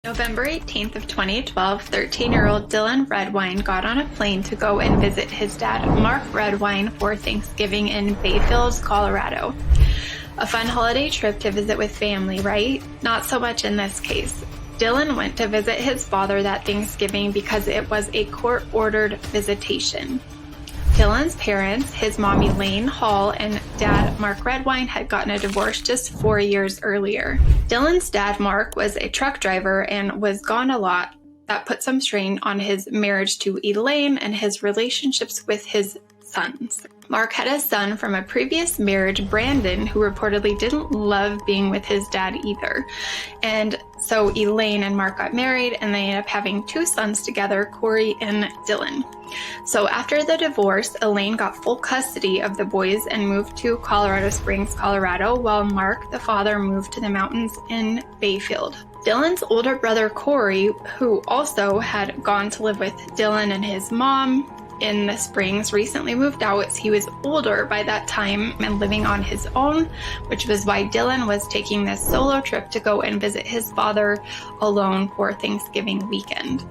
November 18th of 2012, 13-year-old Dylan Redwine got on a plane to go and visit his dad, Mark Redwine, for Thanksgiving in Bayfield, Colorado. A fun holiday trip to visit with family, right? Not so much in this case. Dylan went to visit his father that Thanksgiving because it was a court-ordered visitation. Dylan's parents, his mom Elaine Hall and dad Mark Redwine, had gotten a divorce just 4 years earlier. Dylan's dad Mark was a truck driver and was gone a lot. That put some strain on his marriage to Elaine and his relationships with his sons. Mark had a son from a previous marriage, Brandon, who reportedly didn't love being with his dad either. And so Elaine and Mark got married and they ended up having 2 sons together, Corey and Dylan. So after the divorce, Elaine got full custody of the boys and moved to Colorado Springs, Colorado, while Mark, the father, moved to the mountains in Bayfield. Dylan's older brother, Corey, who also had gone to live with Dylan and his mom in the Springs, recently moved out as he was older by that time and living on his own, which was why Dylan was taking this solo trip to go and visit his father alone for Thanksgiving weekend.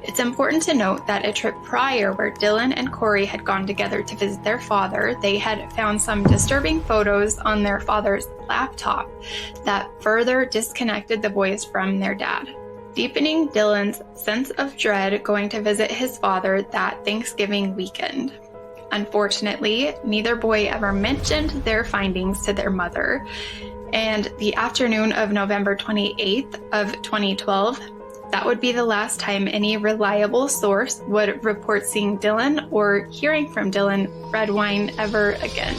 It's important to note that a trip prior where Dylan and Corey had gone together to visit their father, they had found some disturbing photos on their father's laptop that further disconnected the boys from their dad, deepening Dylan's sense of dread going to visit his father that Thanksgiving weekend. Unfortunately, neither boy ever mentioned their findings to their mother, and the afternoon of November 28th of 2012, that would be the last time any reliable source would report seeing Dylan or hearing from Dylan Redwine ever again.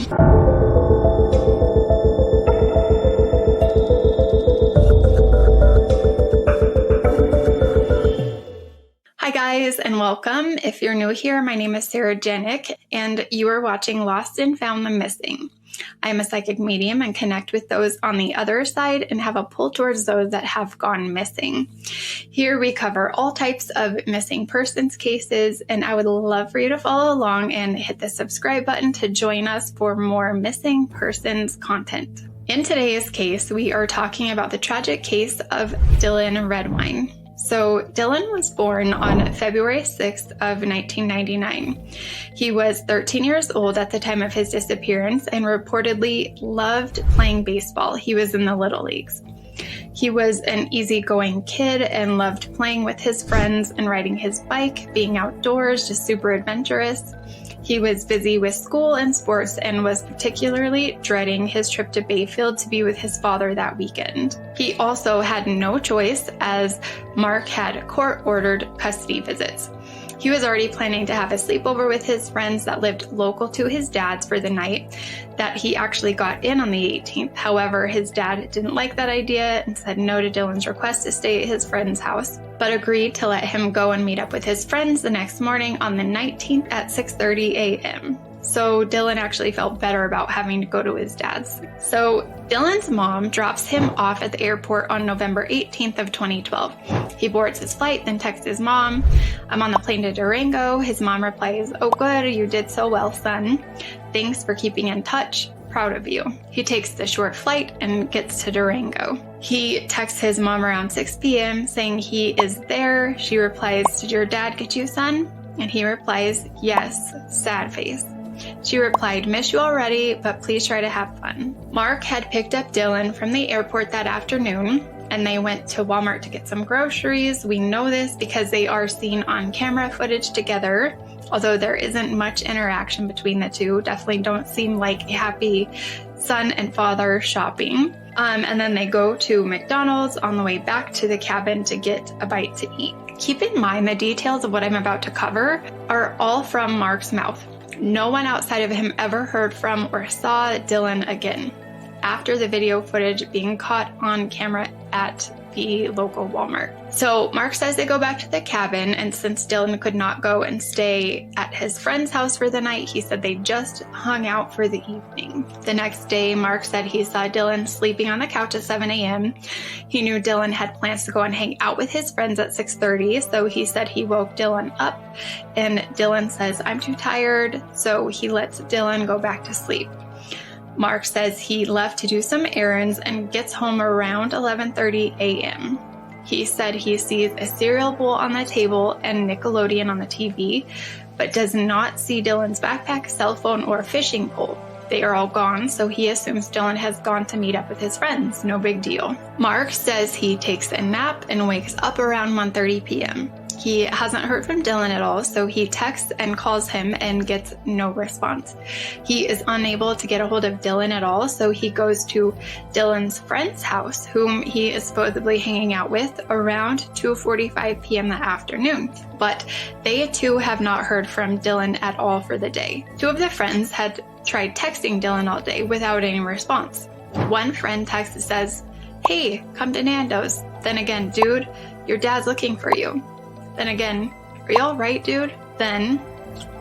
Hi guys, and welcome. If you're new here, my name is Sarah Janik, and you are watching Lost and Found the Missing. I'm a psychic medium and connect with those on the other side and have a pull towards those that have gone missing. Here we cover all types of missing persons cases, and I would love for you to follow along and hit the subscribe button to join us for more missing persons content. In today's case, we are talking about the tragic case of Dylan Redwine. So Dylan was born on February 6th of 1999. He was 13 years old at the time of his disappearance and reportedly loved playing baseball. He was in the little leagues. He was an easygoing kid and loved playing with his friends and riding his bike, being outdoors, just super adventurous. He was busy with school and sports and was particularly dreading his trip to Bayfield to be with his father that weekend. He also had no choice as Mark had court-ordered custody visits. He was already planning to have a sleepover with his friends that lived local to his dad's for the night that he actually got in on the 18th. However, his dad didn't like that idea and said no to Dylan's request to stay at his friend's house, but agreed to let him go and meet up with his friends the next morning on the 19th at 6:30 a.m. So Dylan actually felt better about having to go to his dad's. So Dylan's mom drops him off at the airport on November 18th of 2012. He boards his flight, then texts his mom, "I'm on the plane to Durango." His mom replies, "Oh good, you did so well, son. Thanks for keeping in touch. Proud of you." He takes the short flight and gets to Durango. He texts his mom around 6 p.m. saying he is there. She replies, "Did your dad get you, son?" And he replies, "Yes," sad face. She replied, "Miss you already, but please try to have fun." Mark had picked up Dylan from the airport that afternoon, and they went to Walmart to get some groceries. We know this because they are seen on camera footage together, although there isn't much interaction between the two. Definitely don't seem like a happy son and father shopping. And then they go to McDonald's on the way back to the cabin to get a bite to eat. Keep in mind the details of what I'm about to cover are all from Mark's mouth. No one outside of him ever heard from or saw Dylan again after the video footage being caught on camera at the local Walmart. So Mark says they go back to the cabin, and since Dylan could not go and stay at his friend's house for the night, he said they just hung out for the evening. The next day, Mark said he saw Dylan sleeping on the couch at 7 a.m. He knew Dylan had plans to go and hang out with his friends at 6:30, so he said he woke Dylan up, and Dylan says, "I'm too tired," so he lets Dylan go back to sleep. Mark says he left to do some errands and gets home around 11:30 a.m. He said he sees a cereal bowl on the table and Nickelodeon on the TV, but does not see Dylan's backpack, cell phone, or fishing pole. They are all gone, so he assumes Dylan has gone to meet up with his friends. No big deal. Mark says he takes a nap and wakes up around 1:30 p.m. He hasn't heard from Dylan at all, so he texts and calls him and gets no response. He is unable to get a hold of Dylan at all, so he goes to Dylan's friend's house, whom he is supposedly hanging out with, around 2:45 p.m. that afternoon. But they too have not heard from Dylan at all for the day. Two of the friends had tried texting Dylan all day without any response. One friend texts says, "Hey, come to Nando's." Then again, "Dude, your dad's looking for you." Then again, "Are you alright, dude?" Then,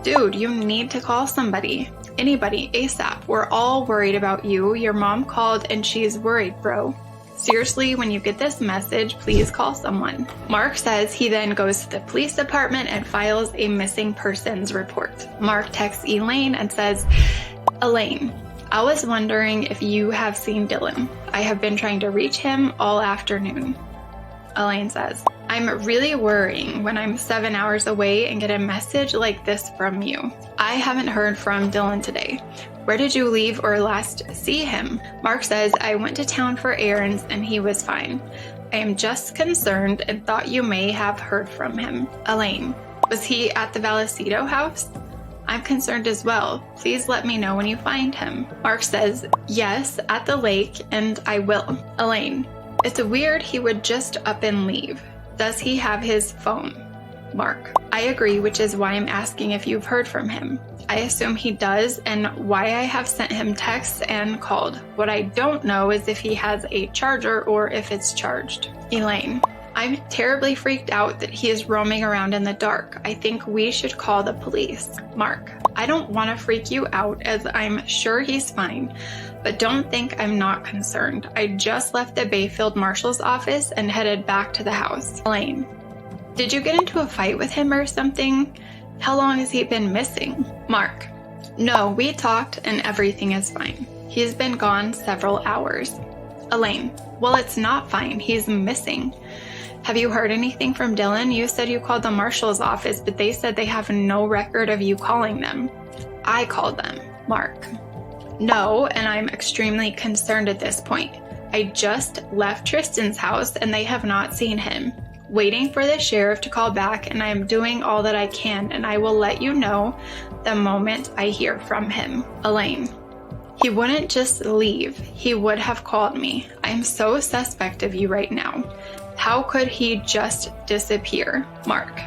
"Dude, you need to call somebody. Anybody, ASAP. We're all worried about you. Your mom called and she's worried, bro. Seriously, when you get this message, please call someone." Mark says he then goes to the police department and files a missing persons report. Mark texts Elaine and says, "Elaine, I was wondering if you have seen Dylan. I have been trying to reach him all afternoon." Elaine says, "I'm really worrying when I'm 7 hours away and get a message like this from you. I haven't heard from Dylan today. Where did you leave or last see him?" Mark says, "I went to town for errands and he was fine. I am just concerned and thought you may have heard from him." Elaine, "Was he at the Vallecito house? I'm concerned as well. Please let me know when you find him." Mark says, "Yes, at the lake, and I will." Elaine, "It's weird he would just up and leave. Does he have his phone?" Mark, "I agree, which is why I'm asking if you've heard from him. I assume he does, and why I have sent him texts and called. What I don't know is if he has a charger or if it's charged." Elaine, "I'm terribly freaked out that he is roaming around in the dark. I think we should call the police." Mark, "I don't want to freak you out as I'm sure he's fine, but don't think I'm not concerned. I just left the Bayfield Marshal's office and headed back to the house." Elaine, "Did you get into a fight with him or something? How long has he been missing?" Mark, "No, we talked and everything is fine. He's been gone several hours." Elaine, "Well, it's not fine. He's missing. Have you heard anything from Dylan? You said you called the marshal's office, but they said they have no record of you calling them." I called them. Mark, "No, and I'm extremely concerned at this point. I just left Tristan's house and they have not seen him. Waiting for the sheriff to call back, and I am doing all that I can, and I will let you know the moment I hear from him." Elaine, "He wouldn't just leave. He would have called me. I'm so suspect of you right now. How could he just disappear?" Mark,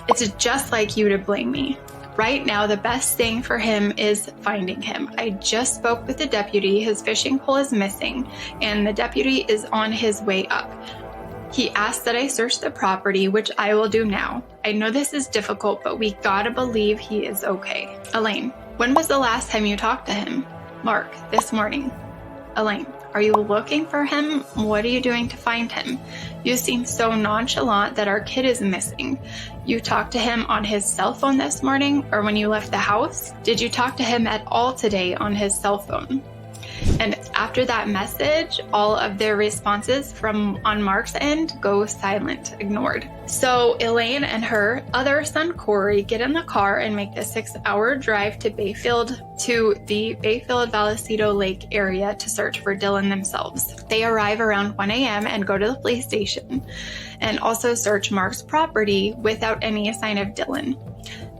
"It's just like you to blame me. Right now, the best thing for him is finding him. I just spoke with the deputy. His fishing pole is missing, and the deputy is on his way up. He asked that I search the property, which I will do now. I know this is difficult, but we gotta believe he is okay." Elaine, "When was the last time you talked to him?" Mark, "This morning." Elaine, "Are you looking for him? What are you doing to find him? You seem so nonchalant that our kid is missing. You talked to him on his cell phone this morning or when you left the house? Did you talk to him at all today on his cell phone?" And after that message, all of their responses from on Mark's end go silent, ignored. So Elaine and her other son, Corey, get in the car and make the 6-hour drive to the Bayfield Vallecito Lake area to search for Dylan themselves. They arrive around 1 a.m. and go to the police station and also search Mark's property without any sign of Dylan.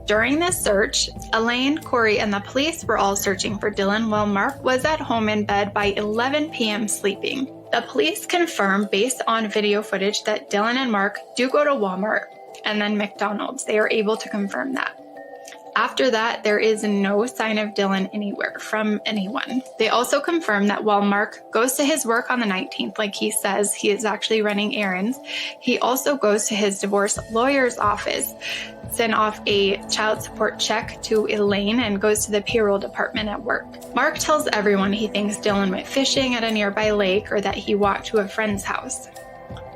During this search, Elaine, Corey, and the police were all searching for Dylan while Mark was at home in bed by 11 p.m. sleeping. The police confirm, based on video footage, that Dylan and Mark do go to Walmart and then McDonald's. They are able to confirm that. After that, there is no sign of Dylan anywhere from anyone. They also confirm that while Mark goes to his work on the 19th, like he says he is actually running errands, he also goes to his divorce lawyer's office, send off a child support check to Elaine, and goes to the payroll department at work. Mark tells everyone he thinks Dylan went fishing at a nearby lake or that he walked to a friend's house.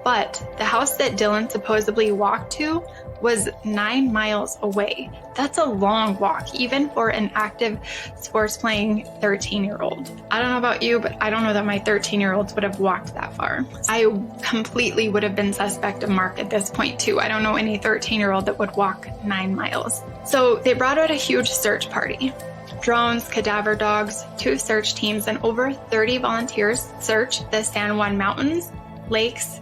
but the house that Dylan supposedly walked to was 9 miles away. That's a long walk, even for an active sports playing 13-year-old. I don't know about you, but I don't know that my 13-year-olds would have walked that far. I completely would have been suspect of Mark at this point too. I don't know any 13-year-old that would walk 9 miles. So they brought out a huge search party. Drones, cadaver dogs, 2 search teams, and over 30 volunteers searched the San Juan Mountains, lakes,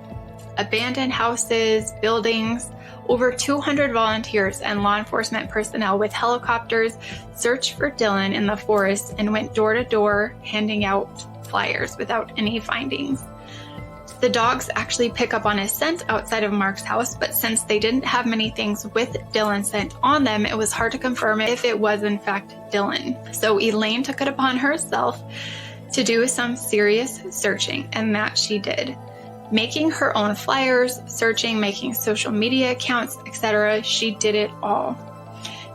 abandoned houses, buildings. Over 200 volunteers and law enforcement personnel with helicopters searched for Dylan in the forest and went door to door handing out flyers without any findings. The dogs actually pick up on his scent outside of Mark's house, but since they didn't have many things with Dylan's scent on them, it was hard to confirm if it was in fact Dylan. So Elaine took it upon herself to do some serious searching, and that she did. Making her own flyers, searching, making social media accounts, etc. She did it all.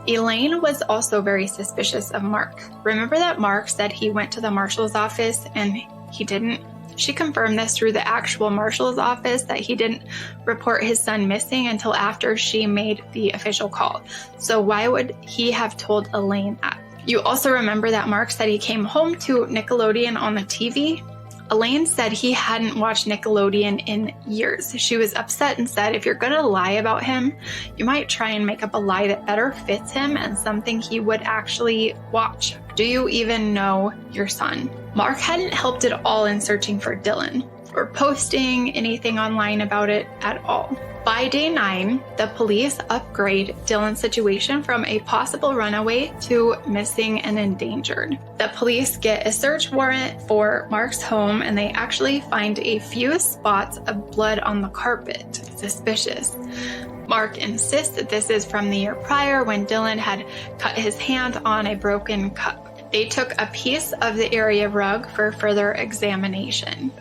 Elaine was also very suspicious of Mark. Remember that Mark said he went to the marshal's office and he didn't? She confirmed this through the actual marshal's office that he didn't report his son missing until after she made the official call. So why would he have told Elaine that? You also remember that Mark said he came home to Nickelodeon on the TV. Elaine said he hadn't watched Nickelodeon in years. She was upset and said, if you're going to lie about him, you might try and make up a lie that better fits him and something he would actually watch. Do you even know your son? Mark hadn't helped at all in searching for Dylan or posting anything online about it at all. By day 9, the police upgrade Dylan's situation from a possible runaway to missing and endangered. The police get a search warrant for Mark's home, and they actually find a few spots of blood on the carpet. Suspicious. Mark insists that this is from the year prior when Dylan had cut his hand on a broken cup. They took a piece of the area rug for further examination.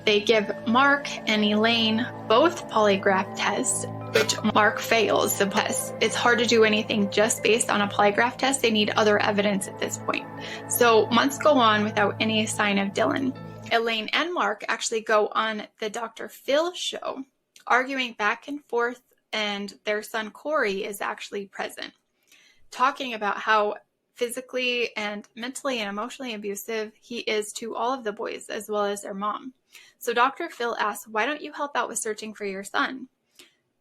They give Mark and Elaine both polygraph tests, which Mark fails the test. It's hard to do anything just based on a polygraph test. They need other evidence at this point. So months go on without any sign of Dylan. Elaine and Mark actually go on the Dr. Phil show, arguing back and forth, and their son Corey is actually present, talking about how physically and mentally and emotionally abusive he is to all of the boys as well as their mom. So Dr. Phil asks, why don't you help out with searching for your son?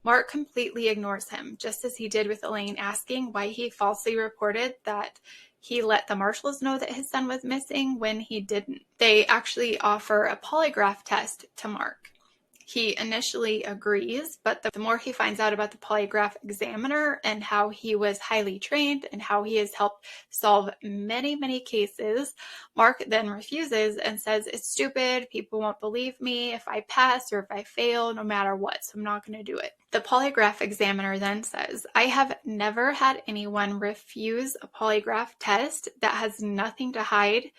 Mark completely ignores him, just as he did with Elaine asking why he falsely reported that he let the marshals know that his son was missing when he didn't. They actually offer a polygraph test to Mark. He initially agrees, but the more he finds out about the polygraph examiner and how he was highly trained and how he has helped solve many, many cases, Mark then refuses and says, it's stupid, people won't believe me if I pass or if I fail, no matter what, so I'm not going to do it. The polygraph examiner then says, I have never had anyone refuse a polygraph test that has nothing to hide.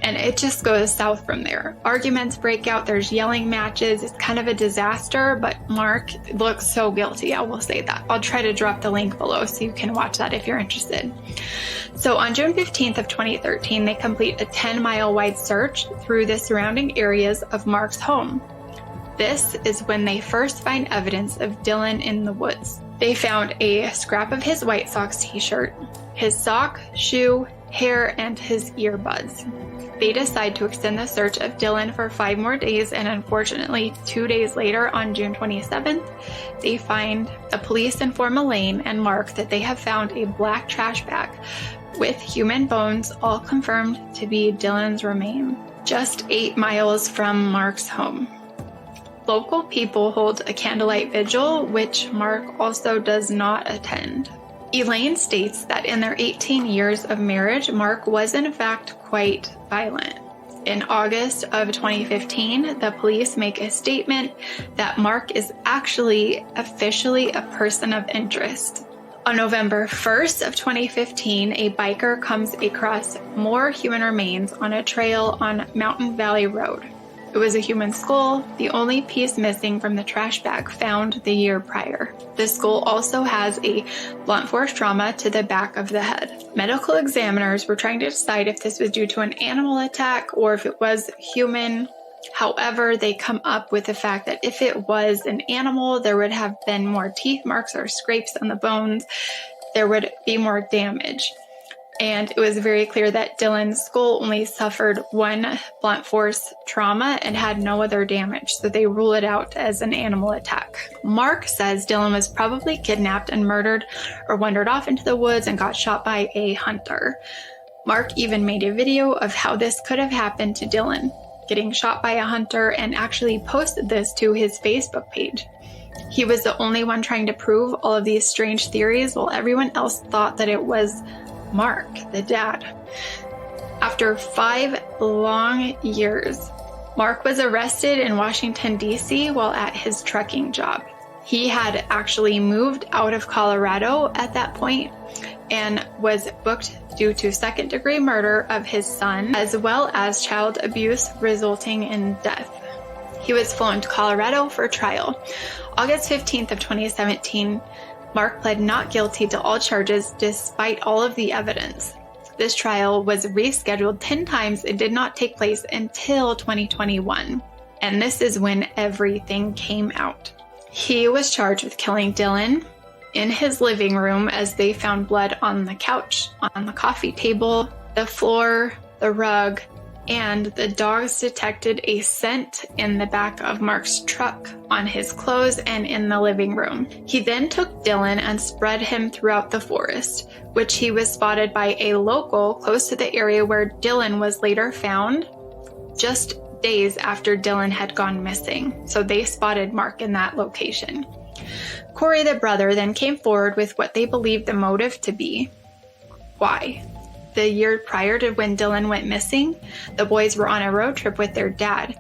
And it just goes south from there. Arguments break out, there's yelling matches, it's kind of a disaster, but Mark looks so guilty, I will say that. I'll try to drop the link below so you can watch that if you're interested. So on June 15th of 2013, they complete a 10-mile wide search through the surrounding areas of Mark's home. This is when they first find evidence of Dylan in the woods. They found a scrap of his White Sox t-shirt, his sock, shoe, hair, and his earbuds. They decide to extend the search of Dylan for 5 more days, and unfortunately, 2 days later, on June 27th, the police inform Elaine and Mark that they have found a black trash bag with human bones, all confirmed to be Dylan's remains, just 8 miles from Mark's home. Local people hold a candlelight vigil, which Mark also does not attend. Elaine states that in their 18 years of marriage, Mark was in fact quite violent. In August of 2015, the police make a statement that Mark is actually officially a person of interest. On November 1st of 2015, a biker comes across more human remains on a trail on Mountain Valley Road. It was a human skull, the only piece missing from the trash bag found the year prior. The skull also has a blunt force trauma to the back of the head. Medical examiners were trying to decide if this was due to an animal attack or if it was human. However, they come up with the fact that if it was an animal, there would have been more teeth marks or scrapes on the bones. There would be more damage. And it was very clear that Dylan's skull only suffered one blunt force trauma and had no other damage, so they rule it out as an animal attack. Mark says Dylan was probably kidnapped and murdered or wandered off into the woods and got shot by a hunter. Mark even made a video of how this could have happened to Dylan, getting shot by a hunter, and actually posted this to his Facebook page. He was the only one trying to prove all of these strange theories, while everyone else thought that it was Mark, the dad. After 5 long years, Mark was arrested in Washington, D.C. while at his trucking job. He had actually moved out of Colorado at that point and was booked due to second-degree murder of his son, as well as child abuse resulting in death. He was flown to Colorado for trial. August 15th of 2017, Mark pled not guilty to all charges despite all of the evidence. This trial was rescheduled 10 times and did not take place until 2021. And this is when everything came out. He was charged with killing Dylan in his living room, as they found blood on the couch, on the coffee table, the floor, the rug, and the dogs detected a scent in the back of Mark's truck, on his clothes, and in the living room. He then took Dylan and spread him throughout the forest, which he was spotted by a local close to the area where Dylan was later found, just days after Dylan had gone missing. So they spotted Mark in that location. Corey, the brother, then came forward with what they believed the motive to be. Why? The year prior to when Dylan went missing, the boys were on a road trip with their dad.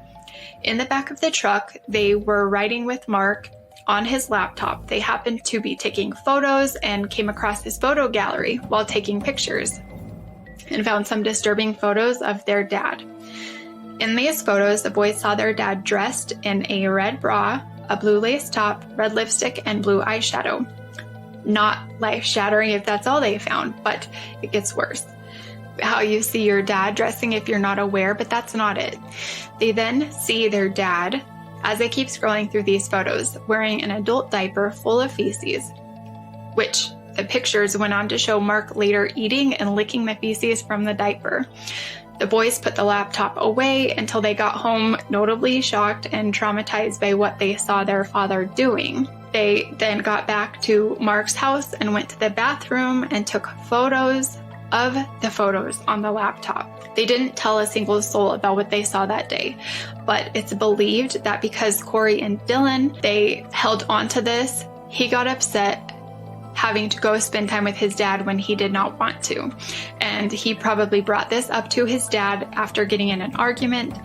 In the back of the truck, they were riding with Mark on his laptop. They happened to be taking photos and came across his photo gallery while taking pictures and found some disturbing photos of their dad. In these photos, the boys saw their dad dressed in a red bra, a blue lace top, red lipstick, and blue eyeshadow. Not life-shattering if that's all they found, but it gets worse. How you see your dad dressing if you're not aware, but that's not it. They then see their dad, as they keep scrolling through these photos, wearing an adult diaper full of feces, which the pictures went on to show Mark later eating and licking the feces from the diaper. The boys put the laptop away until they got home, notably shocked and traumatized by what they saw their father doing. They then got back to Mark's house and went to the bathroom and took photos of the photos on the laptop. They didn't tell a single soul about what they saw that day, but it's believed that because Corey and Dylan, they held on to this, he got upset having to go spend time with his dad when he did not want to. And he probably brought this up to his dad after getting in an argument,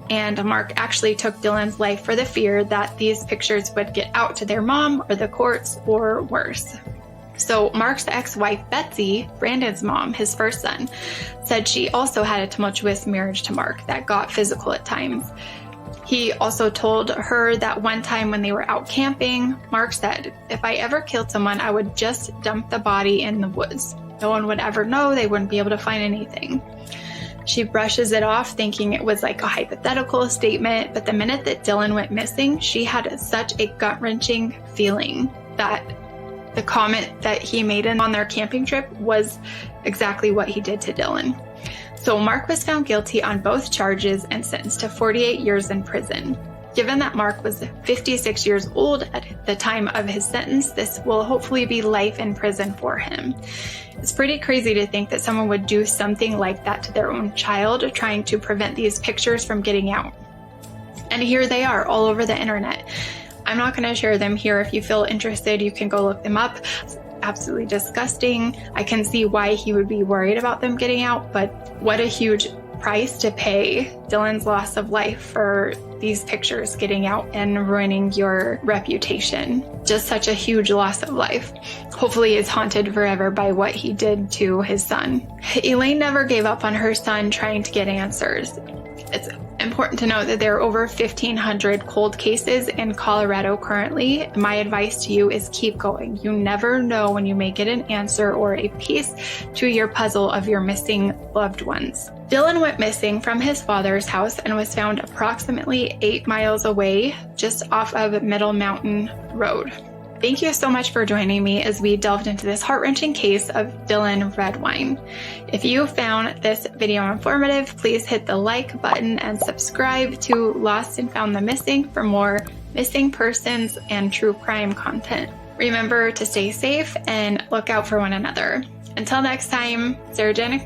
and Mark actually took Dylan's life for the fear that these pictures would get out to their mom or the courts or worse. So Mark's ex-wife, Betsy, Brandon's mom, his first son, said she also had a tumultuous marriage to Mark that got physical at times. He also told her that one time when they were out camping, Mark said, "If I ever killed someone, I would just dump the body in the woods. No one would ever know, they wouldn't be able to find anything." She brushes it off, thinking it was like a hypothetical statement, but the minute that Dylan went missing, she had such a gut-wrenching feeling that the comment that he made on their camping trip was exactly what he did to Dylan. So Mark was found guilty on both charges and sentenced to 48 years in prison. Given that Mark was 56 years old at the time of his sentence, this will hopefully be life in prison for him. It's pretty crazy to think that someone would do something like that to their own child, trying to prevent these pictures from getting out. And here they are all over the internet. I'm not going to share them here. If you feel interested, you can go look them up. It's absolutely disgusting. I can see why he would be worried about them getting out, but what a huge price to pay. Dylan's loss of life for these pictures getting out and ruining your reputation. Just such a huge loss of life. Hopefully he's haunted forever by what he did to his son. Elaine never gave up on her son trying to get answers. It's Important to note that there are over 1,500 cold cases in Colorado currently. My advice to you is keep going. You never know when you may get an answer or a piece to your puzzle of your missing loved ones. Dylan went missing from his father's house and was found approximately 8 miles away, just off of Middle Mountain Road. Thank you so much for joining me as we delved into this heart-wrenching case of Dylan Redwine. If you found this video informative, please hit the like button and subscribe to Lost and Found the Missing for more missing persons and true crime content. Remember to stay safe and look out for one another. Until next time, Sarah Media.